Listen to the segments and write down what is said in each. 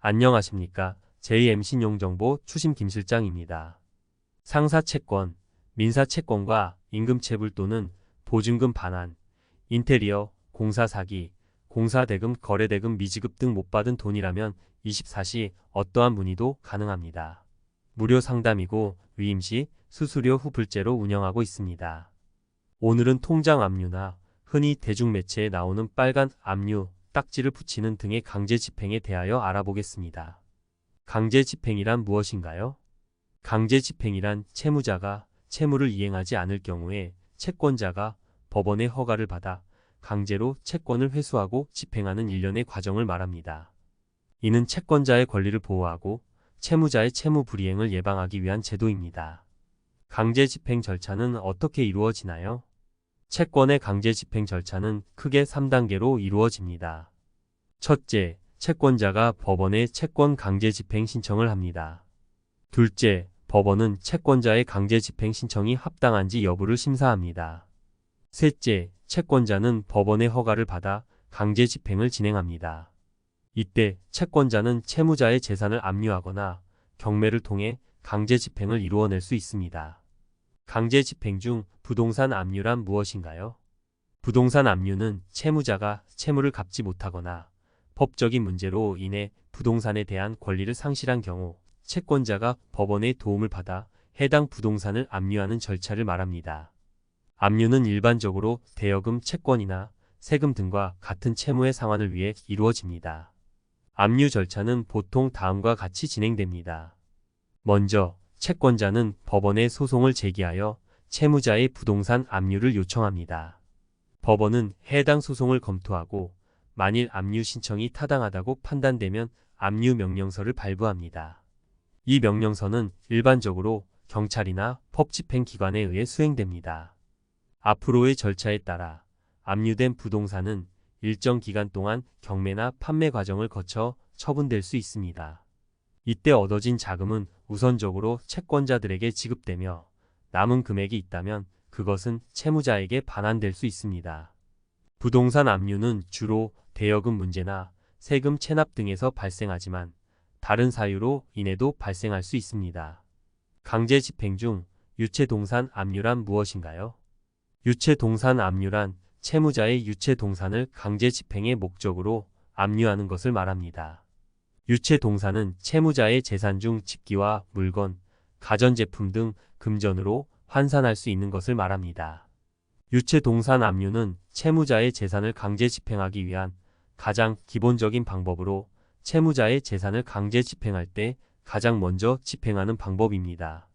안녕하십니까. JM신용정보 추심 김실장입니다. 상사채권, 민사채권과 임금체불 또는 보증금 반환, 인테리어, 공사사기, 공사대금, 거래대금 미지급 등 못 받은 돈이라면 24시 어떠한 문의도 가능합니다. 무료 상담이고 위임시, 수수료 후 불제로 운영하고 있습니다. 오늘은 통장 압류나 흔히 대중매체에 나오는 빨간 압류, 딱지를 붙이는 등의 강제 집행에 대하여 알아보겠습니다. 강제 집행이란 무엇인가요? 강제 집행이란 채무자가 채무를 이행하지 않을 경우에 채권자가 법원의 허가를 받아 강제로 채권을 회수하고 집행하는 일련의 과정을 말합니다. 이는 채권자의 권리를 보호하고 채무자의 채무 불이행을 예방하기 위한 제도입니다. 강제 집행 절차는 어떻게 이루어지나요? 채권의 강제 집행 절차는 크게 3단계로 이루어집니다. 첫째, 채권자가 법원에 채권 강제 집행 신청을 합니다. 둘째, 법원은 채권자의 강제 집행 신청이 합당한지 여부를 심사합니다. 셋째, 채권자는 법원의 허가를 받아 강제 집행을 진행합니다. 이때 채권자는 채무자의 재산을 압류하거나 경매를 통해 강제 집행을 이루어낼 수 있습니다. 강제 집행 중 부동산 압류란 무엇인가요? 부동산 압류는 채무자가 채무를 갚지 못하거나 법적인 문제로 인해 부동산에 대한 권리를 상실한 경우 채권자가 법원의 도움을 받아 해당 부동산을 압류하는 절차를 말합니다. 압류는 일반적으로 대여금 채권이나 세금 등과 같은 채무의 상환을 위해 이루어집니다. 압류 절차는 보통 다음과 같이 진행됩니다. 먼저 채권자는 법원에 소송을 제기하여 채무자의 부동산 압류를 요청합니다. 법원은 해당 소송을 검토하고 만일 압류 신청이 타당하다고 판단되면 압류 명령서를 발부합니다. 이 명령서는 일반적으로 경찰이나 법집행기관에 의해 수행됩니다. 앞으로의 절차에 따라 압류된 부동산은 일정 기간 동안 경매나 판매 과정을 거쳐 처분될 수 있습니다. 이때 얻어진 자금은 우선적으로 채권자들에게 지급되며 남은 금액이 있다면 그것은 채무자에게 반환될 수 있습니다. 부동산 압류는 주로 대여금 문제나 세금 체납 등에서 발생하지만 다른 사유로 인해도 발생할 수 있습니다. 강제 집행 중 유체동산 압류란 무엇인가요? 유체동산 압류란 채무자의 유체동산을 강제 집행의 목적으로 압류하는 것을 말합니다. 유체동산은 채무자의 재산 중 집기와 물건, 가전제품 등 금전으로 환산할 수 있는 것을 말합니다. 유체동산 압류는 채무자의 재산을 강제 집행하기 위한 가장 기본적인 방법으로 채무자의 재산을 강제 집행할 때 가장 먼저 집행하는 방법입니다.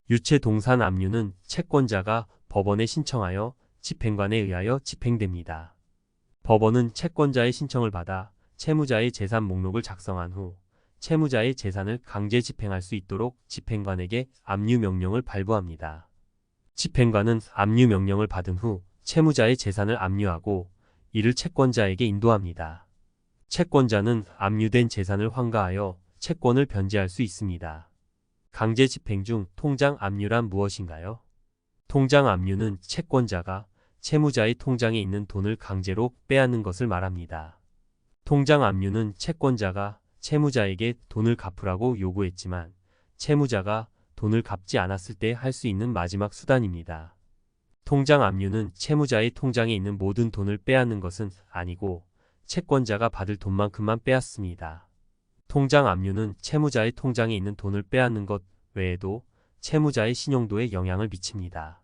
유체동산 압류는 채권자가 법원에 신청하여 집행관에 의하여 집행됩니다. 법원은 채권자의 신청을 받아 채무자의 재산 목록을 작성한 후 채무자의 재산을 강제 집행할 수 있도록 집행관에게 압류 명령을 발부합니다. 집행관은 압류 명령을 받은 후 채무자의 재산을 압류하고 이를 채권자에게 인도합니다. 채권자는 압류된 재산을 환가하여 채권을 변제할 수 있습니다. 강제 집행 중 통장 압류란 무엇인가요? 통장 압류는 채권자가 채무자의 통장에 있는 돈을 강제로 빼앗는 것을 말합니다. 통장 압류는 채권자가 채무자에게 돈을 갚으라고 요구했지만 채무자가 돈을 갚지 않았을 때 할 수 있는 마지막 수단입니다. 통장 압류는 채무자의 통장에 있는 모든 돈을 빼앗는 것은 아니고 채권자가 받을 돈만큼만 빼앗습니다. 통장 압류는 채무자의 통장에 있는 돈을 빼앗는 것 외에도 채무자의 신용도에 영향을 미칩니다.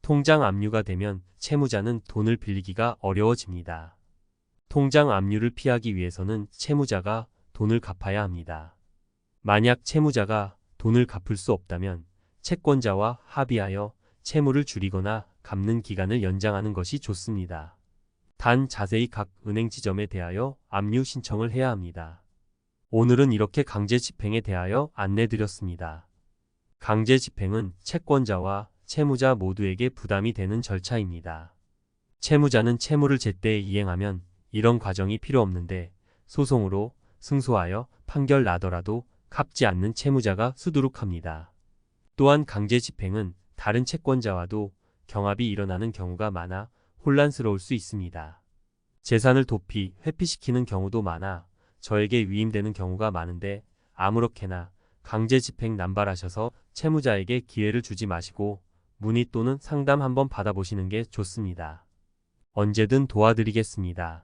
통장 압류가 되면 채무자는 돈을 빌리기가 어려워집니다. 통장 압류를 피하기 위해서는 채무자가 돈을 갚아야 합니다. 만약 채무자가 돈을 갚을 수 없다면 채권자와 합의하여 채무를 줄이거나 갚는 기간을 연장하는 것이 좋습니다. 단 자세히 각 은행 지점에 대하여 압류 신청을 해야 합니다. 오늘은 이렇게 강제 집행에 대하여 안내드렸습니다. 강제 집행은 채권자와 채무자 모두에게 부담이 되는 절차입니다. 채무자는 채무를 제때 이행하면 이런 과정이 필요 없는데 소송으로 승소하여 판결 나더라도 갚지 않는 채무자가 수두룩합니다. 또한 강제 집행은 다른 채권자와도 경합이 일어나는 경우가 많아 혼란스러울 수 있습니다. 재산을 도피, 회피시키는 경우도 많아 저에게 위임되는 경우가 많은데 아무렇게나 강제 집행 남발하셔서 채무자에게 기회를 주지 마시고 문의 또는 상담 한번 받아보시는 게 좋습니다. 언제든 도와드리겠습니다.